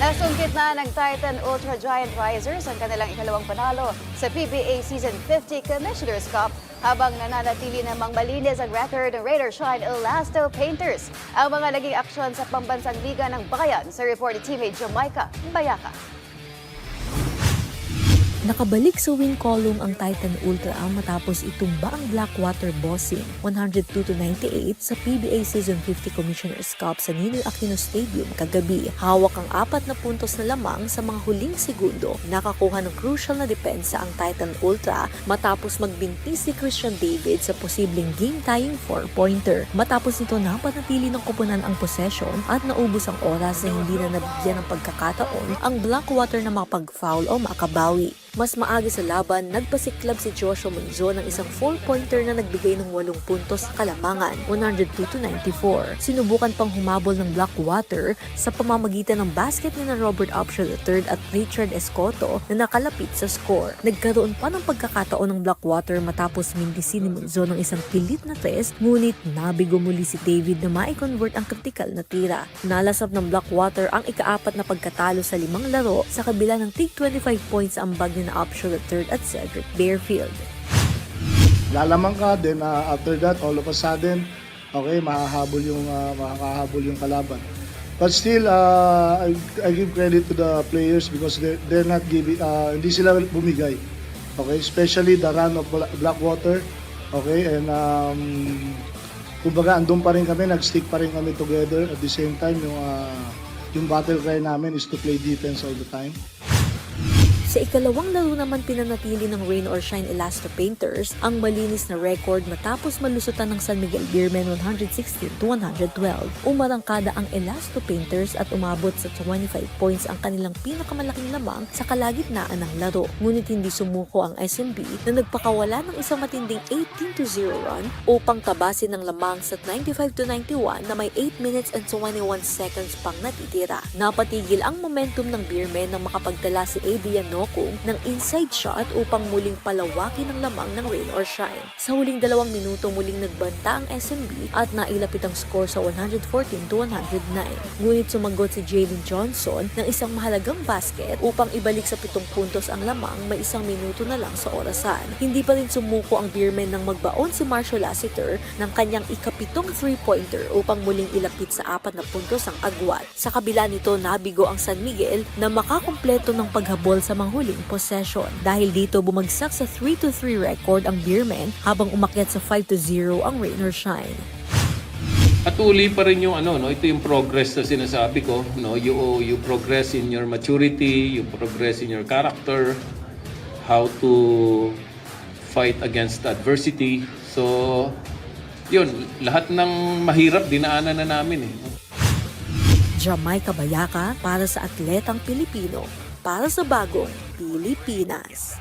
Nasungkit na ng Titan Ultra Giant Risers ang kanilang ikalawang panalo sa PBA Season 50 Commissioner's Cup habang nananatili namang malinis ang record ng Rain or Shine Elasto Painters. Ang mga naging aksyon sa pambansang liga ng bayan sa report ni teammate Jamaica Bayaka. Nakabalik sa win column ang Titan Ultra matapos itumba ang Blackwater Bossing 102-98 sa PBA Season 50 Commissioner's Cup sa Ninoy Aquino Stadium kagabi. Hawak ang 4 na puntos na lamang sa mga huling segundo. Nakakuha ng crucial na depensa ang Titan Ultra matapos magbinti si Christian David sa posibleng game-tying 4-pointer. Matapos nito napanatili ng koponan ang possession at naubos ang oras na hindi na nabigyan ng pagkakataon ang Blackwater na makapag-foul o makabawi. Mas maaga sa laban, nagpasiklab si Joshua Monzo ng isang 4-pointer na nagbigay ng 8 puntos sa kalamangan, 102-94. Sinubukan pang humabol ng Blackwater sa pamamagitan ng basket ni Robert Upshaw III at Richard Escoto na nakalapit sa score. Nagkaroon pa ng pagkakataon ng Blackwater matapos mindisin ni Monzo ng isang pilit na 3, ngunit nabigo muli si David na mai-convert ang kritikal na tira. Nalasap ng Blackwater ang ika-4 na pagkatalo sa 5 laro sa kabila ng tig 25 points ang bag na Upshaw III at Cedric Barefield. Lalamang ka, then after that, all of a sudden, okay, makakahabol yung kalaban. But still, I give credit to the players because they're not giving, hindi sila bumigay. Okay, especially the run of Blackwater. Okay, and kumbaga andun pa rin kami, nag-stick pa rin kami together. At the same time, yung battle cry namin is to play defense all the time. Sa ikalawang laro naman pinanatili ng Rain or Shine Elasto Painters ang malinis na record matapos malusutan ng San Miguel Beermen 116-112. Umarangkada ang Elasto Painters at umabot sa 25 points ang kanilang pinakamalaking lamang sa kalagitnaan ng laro. Ngunit hindi sumuko ang SMB na nagpakawala ng isang matinding 18-0 run upang tabasin ng lamang sa 95-91 na may 8 minutes and 21 seconds pang natitira. Napatigil ang momentum ng Beermen nang makapagtala si Adrian ng inside shot upang muling palawakin ang lamang ng Rain or Shine. Sa huling 2 minuto muling nagbanta ang SMB at nailapit ang score sa 114-109. Ngunit sumagot si Jalen Johnson ng isang mahalagang basket upang ibalik sa 7 puntos ang lamang may 1 minuto na lang sa orasan. Hindi pa rin sumuko ang Beermen nang magbaon si Marshall Lassiter ng kanyang ika-7 3-pointer upang muling ilapit sa 4 na puntos ang agwat. Sa kabila nito, nabigo ang San Miguel na makakumpleto ng paghabol sa mga huling possession. Dahil dito bumagsak sa 3-3 record ang Beermen habang umakyat sa 5-0 ang Rain or Shine. Patuloy pa rin yung ito yung progress na sinasabi ko, you progress in your maturity, you progress in your character, how to fight against adversity. So, yun, lahat ng mahirap dinaanan na namin eh. Jamaica Bayaka para sa Atletang Pilipino, para sa bagong Pilipinas.